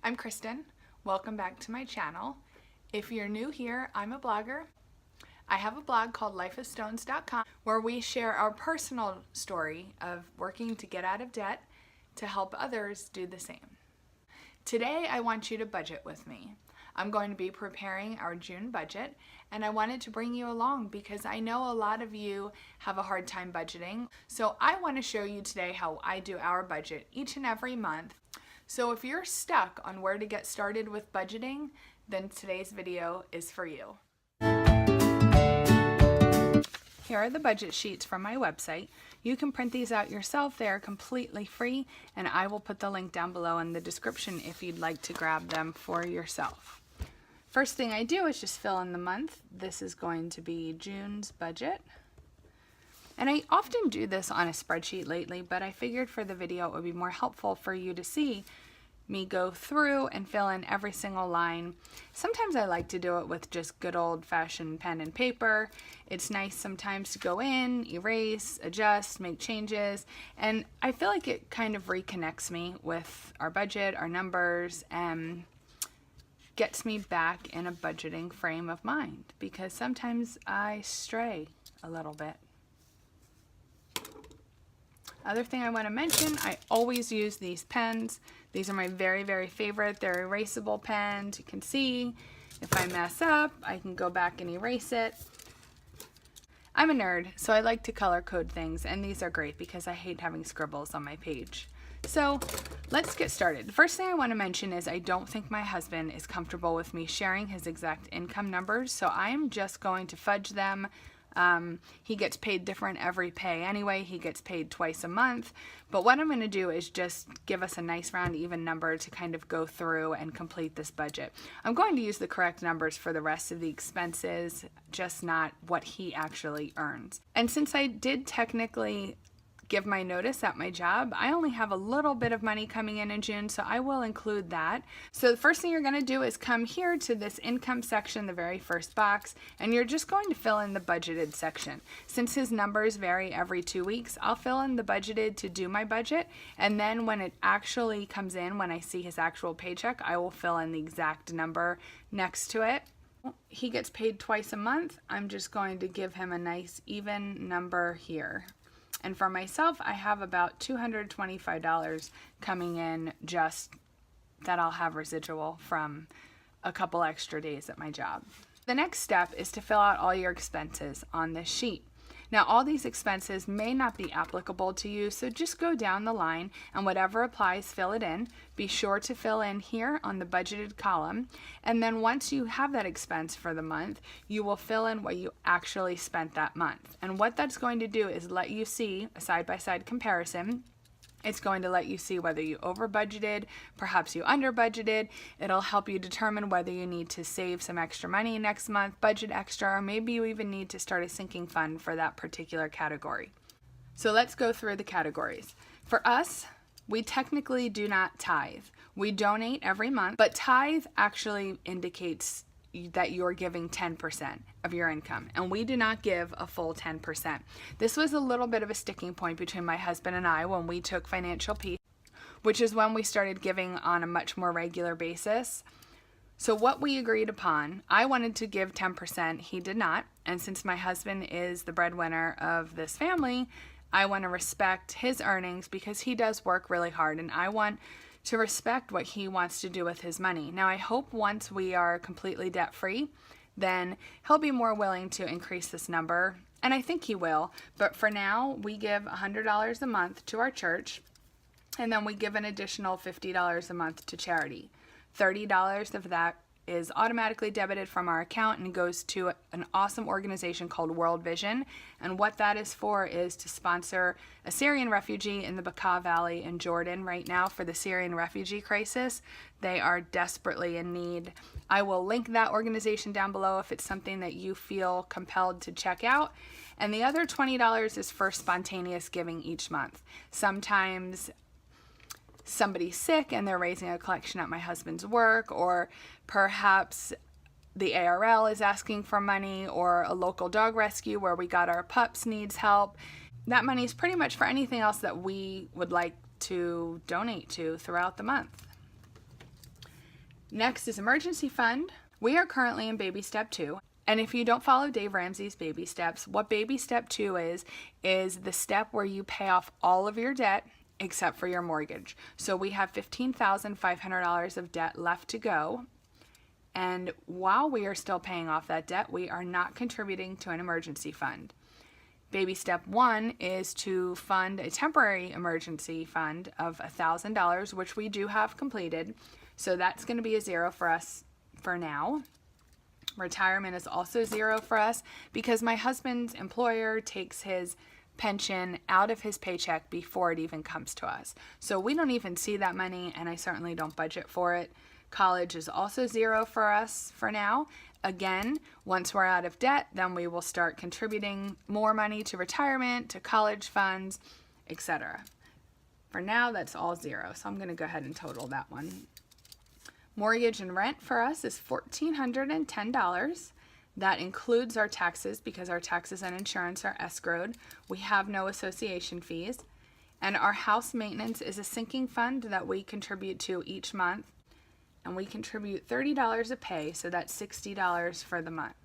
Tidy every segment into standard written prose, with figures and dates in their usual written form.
I'm Kristin. Welcome back to my channel. If you're new here, I'm a blogger. I have a blog called lifeofstones.com where we share our personal story of working to get out of debt to help others do the same. Today I want you to budget with me. I'm going to be preparing our June budget, and I wanted to bring you along because I know a lot of you have a hard time budgeting. So I want to show you today how I do our budget each and every month. So if you're stuck on where to get started with budgeting, then today's video is for you. Here are the budget sheets from my website. You can print these out yourself. They are completely free, and I will put the link down below in the description if you'd like to grab them for yourself. First thing I do is just fill in the month. This is going to be June's budget. And I often do this on a spreadsheet lately, but I figured for the video it would be more helpful for you to see me go through and fill in every single line. Sometimes I like to do it with just good old-fashioned pen and paper. It's nice sometimes to go in, erase, adjust, make changes, and I feel like it kind of reconnects me with our budget, our numbers, and gets me back in a budgeting frame of mind, because sometimes I stray a little bit. Other thing I want to mention, I always use these pens. These are my very, very favorite. They're erasable pens. You can see if I mess up, I can go back and erase it. I'm a nerd, so I like to color code things, and these are great because I hate having scribbles on my page. So let's get started. The first thing I want to mention is I don't think my husband is comfortable with me sharing his exact income numbers, so I'm just going to fudge them. He gets paid different every pay anyway. He gets paid twice a month. But what I'm going to do is just give us a nice round even number to kind of go through and complete this budget. I'm going to use the correct numbers for the rest of the expenses, just not what he actually earns. And since I did technically give my notice at my job, I only have a little bit of money coming in June, so I will include that. So the first thing you're going to do is come here to this income section, the very first box, and you're just going to fill in the budgeted section. Since his numbers vary every 2 weeks, I'll fill in the budgeted to do my budget, and then when it actually comes in, when I see his actual paycheck, I will fill in the exact number next to it. He gets paid twice a month. I'm just going to give him a nice even number here. And for myself, I have about $225 coming in, just that I'll have residual from a couple extra days at my job. The next step is to fill out all your expenses on this sheet. Now, all these expenses may not be applicable to you, so just go down the line and whatever applies, fill it in. Be sure to fill in here on the budgeted column, and then once you have that expense for the month, you will fill in what you actually spent that month. And what that's going to do is let you see a side-by-side comparison. It's going to let you see whether you over budgeted, perhaps you under budgeted. It'll help you determine whether you need to save some extra money next month, budget extra, or maybe you even need to start a sinking fund for that particular category. So let's go through the categories. For us, we technically do not tithe. We donate every month, but tithe actually indicates that you're giving 10% of your income, and we do not give a full 10%. This was a little bit of a sticking point between my husband and I when we took financial peace, which is when we started giving on a much more regular basis. So what we agreed upon, I wanted to give 10%, he did not, and since my husband is the breadwinner of this family, I want to respect his earnings because he does work really hard, and I want to respect what he wants to do with his money. Now, I hope once we are completely debt-free, then he'll be more willing to increase this number, and I think he will. But for now, we give $100 a month to our church, and then we give an additional $50 a month to charity. $30 of that is automatically debited from our account and goes to an awesome organization called World Vision. And what that is for is to sponsor a Syrian refugee in the Bekaa Valley in Jordan right now for the Syrian refugee crisis. They are desperately in need. I will link that organization down below if it's something that you feel compelled to check out. And the other $20 is for spontaneous giving each month. Sometimes somebody's sick and they're raising a collection at my husband's work, or perhaps the ARL is asking for money, or a local dog rescue where we got our pups needs help. That money is pretty much for anything else that we would like to donate to throughout the month. Next is emergency fund. We are currently in baby step 2. And if you don't follow Dave Ramsey's baby steps, what baby step 2 is the step where you pay off all of your debt except for your mortgage. So we have $15,500 of debt left to go. And while we are still paying off that debt, we are not contributing to an emergency fund. Baby step 1 is to fund a temporary emergency fund of $1,000, which we do have completed. So that's going to be a 0 for us for now. Retirement is also 0 for us because my husband's employer takes his pension out of his paycheck before it even comes to us. So we don't even see that money, and I certainly don't budget for it. College is also 0 for us for now. Again, once we're out of debt, then we will start contributing more money to retirement, to college funds, etc. For now, that's all 0. So I'm going to go ahead and total that one. Mortgage and rent for us is $1,410. That includes our taxes because our taxes and insurance are escrowed. We have no association fees. And our house maintenance is a sinking fund that we contribute to each month. And we contribute $30 a pay, so that's $60 for the month.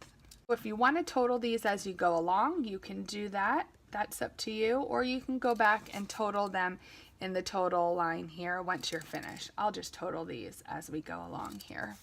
If you want to total these as you go along, you can do that. That's up to you. Or you can go back and total them in the total line here once you're finished. I'll just total these as we go along here.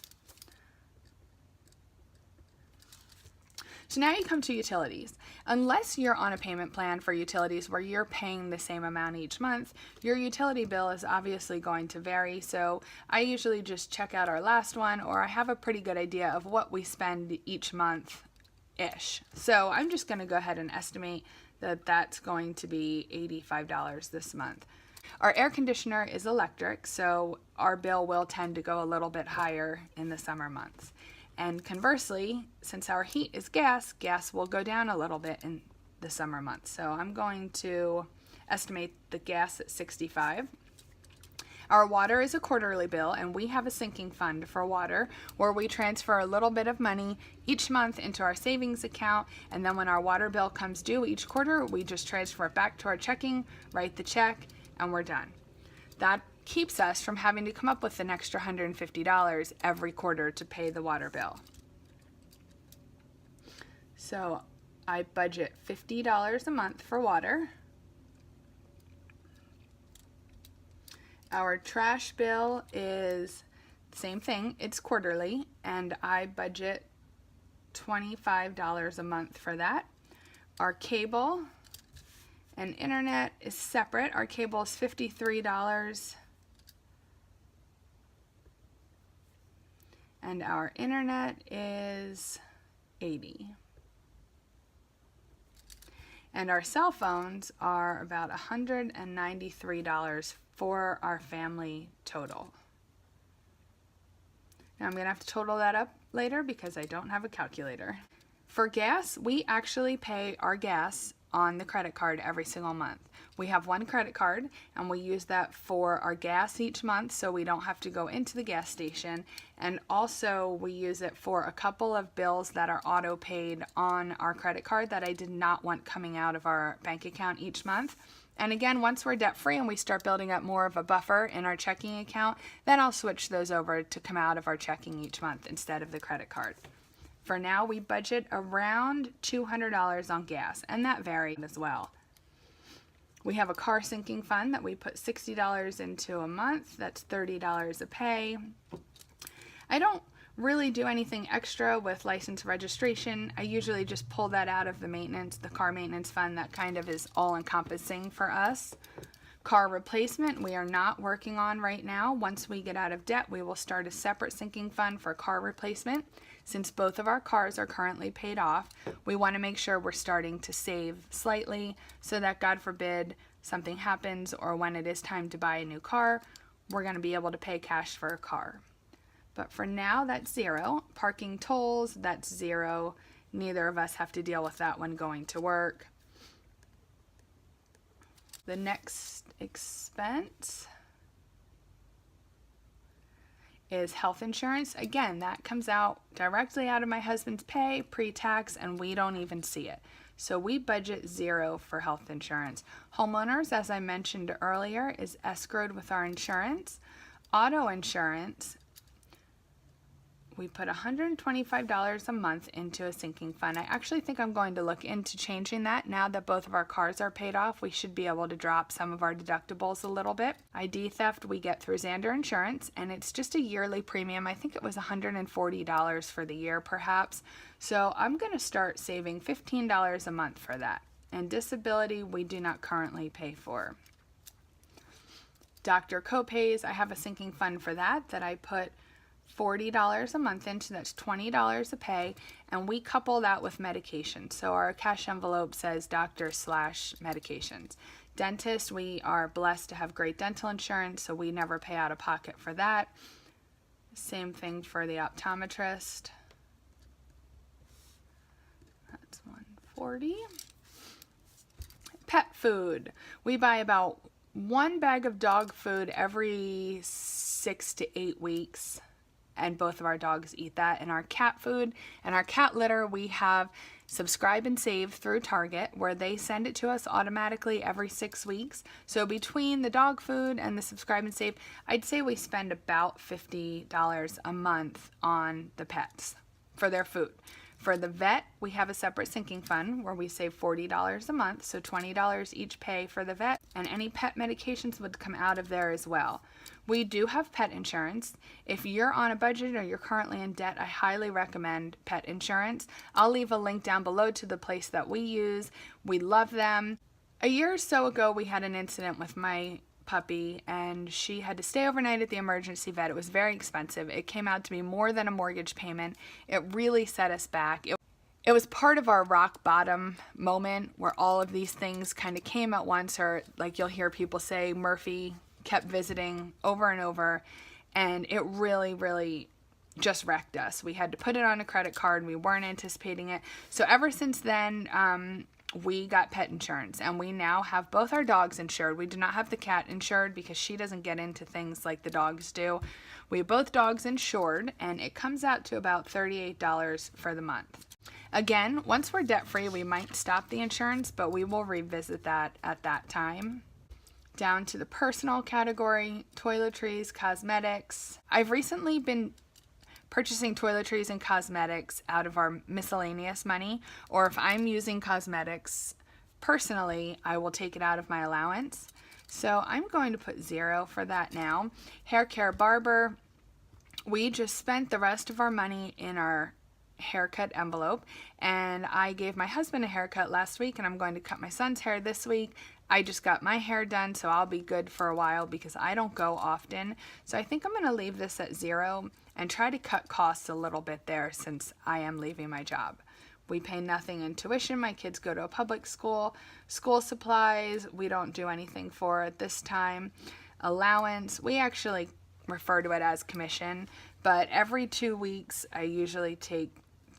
So now you come to utilities. Unless you're on a payment plan for utilities where you're paying the same amount each month, your utility bill is obviously going to vary. So I usually just check out our last one, or I have a pretty good idea of what we spend each month-ish. So I'm just going to go ahead and estimate that that's going to be $85 this month. Our air conditioner is electric, so our bill will tend to go a little bit higher in the summer months. And conversely, since our heat is gas, gas will go down a little bit in the summer months. So I'm going to estimate the gas at $65. Our water is a quarterly bill, and we have a sinking fund for water where we transfer a little bit of money each month into our savings account, and then when our water bill comes due each quarter, we just transfer it back to our checking, write the check, and we're done. That keeps us from having to come up with an extra $150 every quarter to pay the water bill. So I budget $50 a month for water. Our trash bill is the same thing, it's quarterly, and I budget $25 a month for that. Our cable and internet is separate. Our cable is $53 and our internet is $80. And our cell phones are about $193 for our family total. Now I'm going to have to total that up later because I don't have a calculator. For gas, we actually pay our gas on the credit card every single month. We have one credit card and we use that for our gas each month so we don't have to go into the gas station, and also we use it for a couple of bills that are auto paid on our credit card that I did not want coming out of our bank account each month. And again, once we're debt free and we start building up more of a buffer in our checking account, then I'll switch those over to come out of our checking each month instead of the credit card. For now, we budget around $200 on gas, and that varies as well. We have a car sinking fund that we put $60 into a month. That's $30 a pay. I don't really do anything extra with license registration. I usually just pull that out of the maintenance, the car maintenance fund. That kind of is all-encompassing for us. Car replacement, we are not working on right now. Once we get out of debt, we will start a separate sinking fund for car replacement. Since both of our cars are currently paid off, we want to make sure we're starting to save slightly so that, God forbid, something happens or when it is time to buy a new car, we're going to be able to pay cash for a car. But for now, that's $0. Parking tolls, that's $0. Neither of us have to deal with that when going to work. The next expense is health insurance. Again, that comes out directly out of my husband's pay, pre-tax, and we don't even see it. So we budget $0 for health insurance. Homeowners, as I mentioned earlier, is escrowed with our insurance. Auto insurance, we put $125 a month into a sinking fund. I actually think I'm going to look into changing that. Now that both of our cars are paid off, we should be able to drop some of our deductibles a little bit. ID theft we get through Xander Insurance, and it's just a yearly premium. I think it was $140 for the year perhaps. So I'm going to start saving $15 a month for that. And disability we do not currently pay for. Doctor copays, I have a sinking fund for that I put $40 a month into. That's $20 a pay, and we couple that with medication. So our cash envelope says doctor/medications. Dentist, we are blessed to have great dental insurance, so we never pay out of pocket for that. Same thing for the optometrist. That's $140. Pet food. We buy about 1 bag of dog food every 6 to 8 weeks. And both of our dogs eat that. And our cat food and our cat litter, we have Subscribe and Save through Target, where they send it to us automatically every 6 weeks. So between the dog food and the Subscribe and Save, I'd say we spend about $50 a month on the pets for their food. For the vet, we have a separate sinking fund where we save $40 a month, so $20 each pay for the vet, and any pet medications would come out of there as well. We do have pet insurance. If you're on a budget or you're currently in debt, I highly recommend pet insurance. I'll leave a link down below to the place that we use. We love them. A year or so ago, we had an incident with my puppy, and she had to stay overnight at the emergency vet. It was very expensive. It came out to be more than a mortgage payment. It really set us back. It was part of our rock bottom moment where all of these things kind of came at once, or like you'll hear people say, Murphy kept visiting over and over, and it really just wrecked us. We had to put it on a credit card, and we weren't anticipating it. So ever since then, we got pet insurance, and we now have both our dogs insured. We do not have the cat insured because she doesn't get into things like the dogs do. We have both dogs insured, and it comes out to about $38 for the month. Again, once we're debt-free, we might stop the insurance, but we will revisit that at that time. Down to the personal category, Toiletries Cosmetics. I've recently been purchasing toiletries and cosmetics out of our miscellaneous money, or if I'm using cosmetics personally, I will take it out of my allowance. So I'm going to put 0 for that now. Hair care barber, we just spent the rest of our money in our haircut envelope, and I gave my husband a haircut last week, and I'm going to cut my son's hair this week. I just got my hair done, so I'll be good for a while because I don't go often. So I think I'm going to leave this at 0 and try to cut costs a little bit there since I am leaving my job. We pay nothing in tuition. My kids go to a public school. School supplies, we don't do anything for at this time. Allowance, we actually refer to it as commission, but every 2 weeks I usually take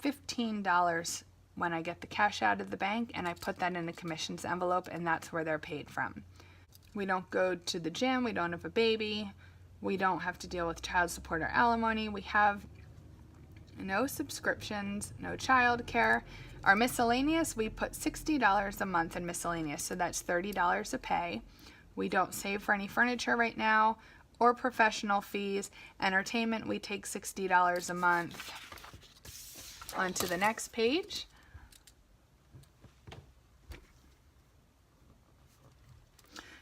$15 when I get the cash out of the bank, and I put that in a commissions envelope, and that's where they're paid from. We don't go to the gym. We don't have a baby. We don't have to deal with child support or alimony. We have no subscriptions, no child care. Our miscellaneous, we put $60 a month in miscellaneous, so that's $30 a pay. We don't save for any furniture right now or professional fees. Entertainment, we take $60 a month. On to the next page.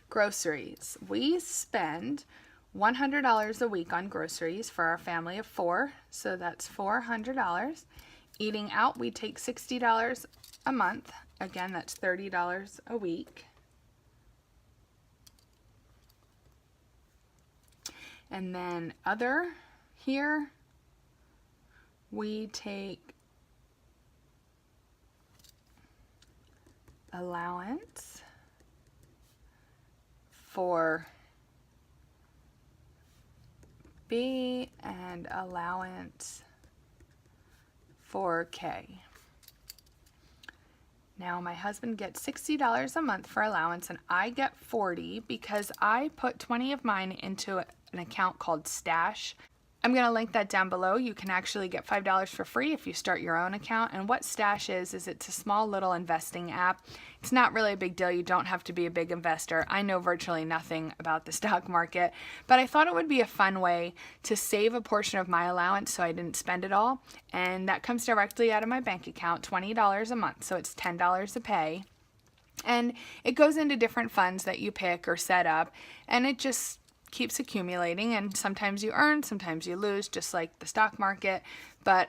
Groceries. We spend $100 a week on groceries for our family of 4, so that's $400. Eating out, we take $60 a month. Again, that's $30 a week. And then other here, we take allowance for B and allowance for K. Now my husband gets $60 a month for allowance, and I get $40 because I put 20 of mine into an account called Stash. I'm going to link that down below. You can actually get $5 for free if you start your own account. And what Stash is it's a small little investing app. It's not really a big deal. You don't have to be a big investor. I know virtually nothing about the stock market, but I thought it would be a fun way to save a portion of my allowance so I didn't spend it all. And that comes directly out of my bank account, $20 a month. So it's $10 a pay. And it goes into different funds that you pick or set up, and it just keeps accumulating, and sometimes you earn, sometimes you lose, just like the stock market. But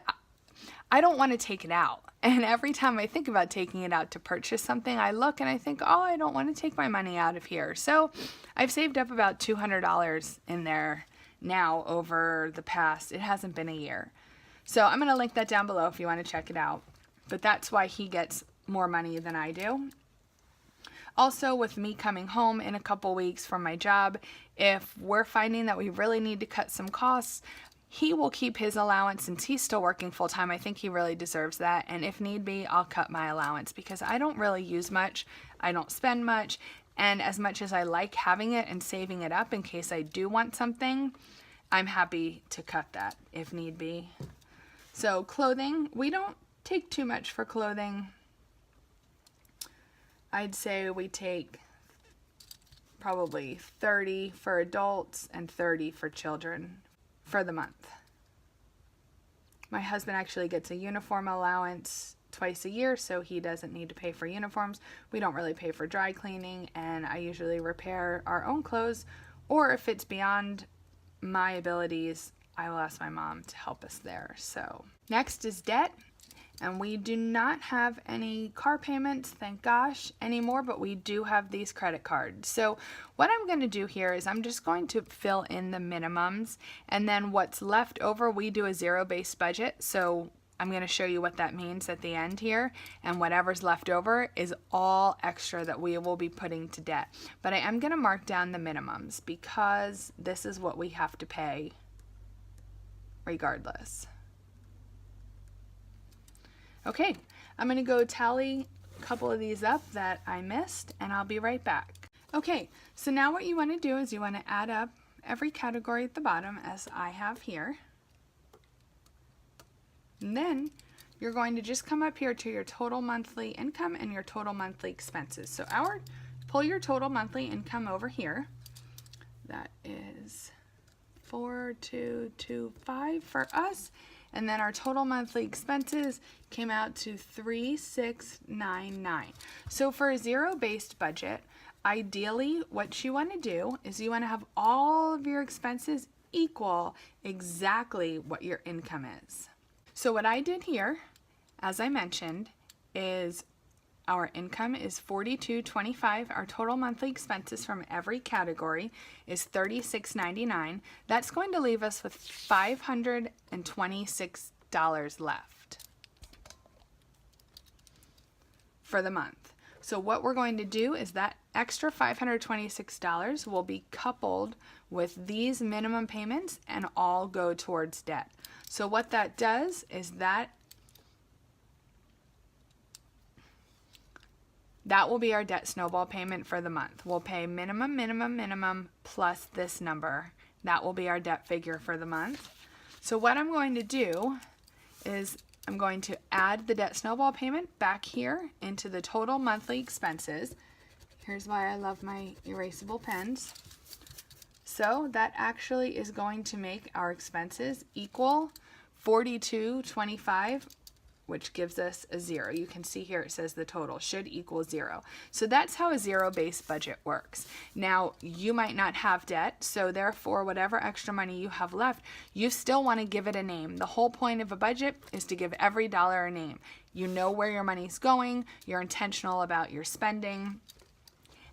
I don't want to take it out, and every time I think about taking it out to purchase something, I look and I think, oh, I don't want to take my money out of here. So I've saved up about $200 in there now over the past, it hasn't been a year. So I'm going to link that down below if you want to check it out. But that's why he gets more money than I do. Also, with me coming home in a couple weeks from my job, if we're finding that we really need to cut some costs, he will keep his allowance since he's still working full-time. I think he really deserves that. And if need be, I'll cut my allowance because I don't really use much. I don't spend much. And as much as I like having it and saving it up in case I do want something, I'm happy to cut that if need be. So clothing, we don't take too much for clothing. I'd say we take probably $30 for adults and $30 for children for the month. My husband actually gets a uniform allowance twice a year, so he doesn't need to pay for uniforms. We don't really pay for dry cleaning, and I usually repair our own clothes, or if it's beyond my abilities, I will ask my mom to help us there. So next is debt. And we do not have any car payments, thank gosh, anymore, but we do have these credit cards. So what I'm going to do here is I'm just going to fill in the minimums, and then what's left over, we do a zero-based budget. So I'm going to show you what that means at the end here, and whatever's left over is all extra that we will be putting to debt. But I am going to mark down the minimums because this is what we have to pay regardless. Okay, I'm going to go tally a couple of these up that I missed, and I'll be right back. Okay, so now what you want to do is you want to add up every category at the bottom as I have here. And then you're going to just come up here to your total monthly income and your total monthly expenses. So pull your total monthly income over here. That is 4,225 for us. And then our total monthly expenses came out to 3,699. So for a zero-based budget, ideally what you want to do is you want to have all of your expenses equal exactly what your income is. So what I did here, as I mentioned, is our income is $42.25. Our total monthly expenses from every category is $36.99. That's going to leave us with $526 left for the month. So what we're going to do is that extra $526 will be coupled with these minimum payments and all go towards debt. So what that does is that will be our debt snowball payment for the month. We'll pay minimum plus this number. That will be our debt figure for the month. So what I'm going to do is I'm going to add the debt snowball payment back here into the total monthly expenses. Here's why I love my erasable pens. So that actually is going to make our expenses equal $42.25, which gives us a 0. You can see here it says the total should equal 0. So that's how a zero-based budget works. Now, you might not have debt, so therefore whatever extra money you have left, you still want to give it a name. The whole point of a budget is to give every dollar a name. You know where your money's going, you're intentional about your spending,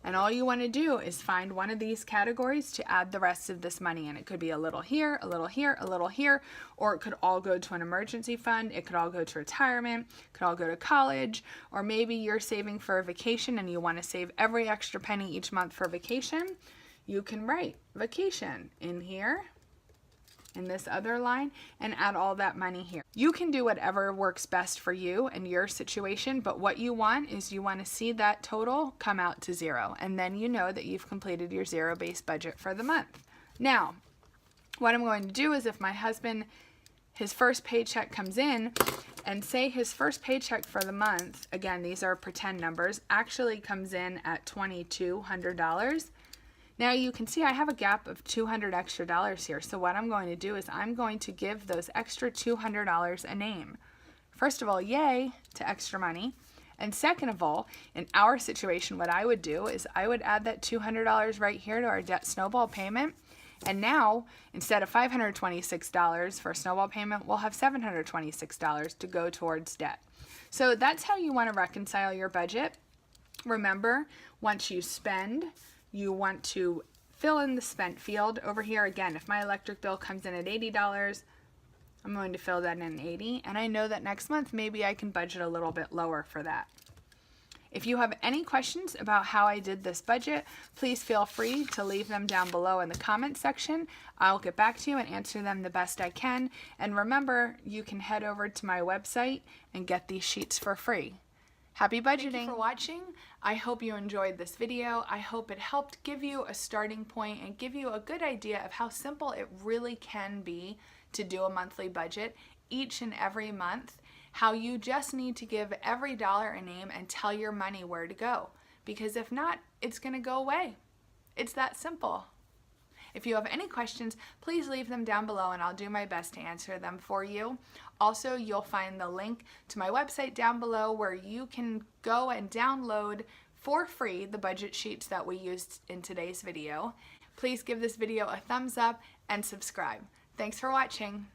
and all you want to do is find one of these categories to add the rest of this money in. It could be a little here, a little here, a little here, or it could all go to an emergency fund. It could all go to retirement, it could all go to college, or maybe you're saving for a vacation and you want to save every extra penny each month for vacation. You can write vacation in here, in this other line, and add all that money here. You can do whatever works best for you and your situation, but what you want is you want to see that total come out to 0, and then you know that you've completed your zero-based budget for the month. Now, What I'm going to do is if my husband, his first paycheck comes in, and say his first paycheck for the month, again, these are pretend numbers, actually comes in at $2,200. Now you can see I have a gap of $200 extra here. So what I'm going to do is I'm going to give those extra $200 a name. First of all, yay to extra money. And second of all, in our situation, what I would do is I would add that $200 right here to our debt snowball payment. And now, instead of $526 for a snowball payment, we'll have $726 to go towards debt. So that's how you want to reconcile your budget. Remember, once you spend, you want to fill in the spent field. Over here, again, if my electric bill comes in at $80, I'm going to fill that in at $80. And I know that next month, maybe I can budget a little bit lower for that. If you have any questions about how I did this budget, please feel free to leave them down below in the comments section. I'll get back to you and answer them the best I can. And remember, you can head over to my website and get these sheets for free. Happy budgeting! Thank you for watching. I hope you enjoyed this video. I hope it helped give you a starting point and give you a good idea of how simple it really can be to do a monthly budget each and every month. How you just need to give every dollar a name and tell your money where to go. Because if not, it's going to go away. It's that simple. If you have any questions, please leave them down below and I'll do my best to answer them for you. Also, you'll find the link to my website down below where you can go and download for free the budget sheets that we used in today's video. Please give this video a thumbs up and subscribe. Thanks for watching.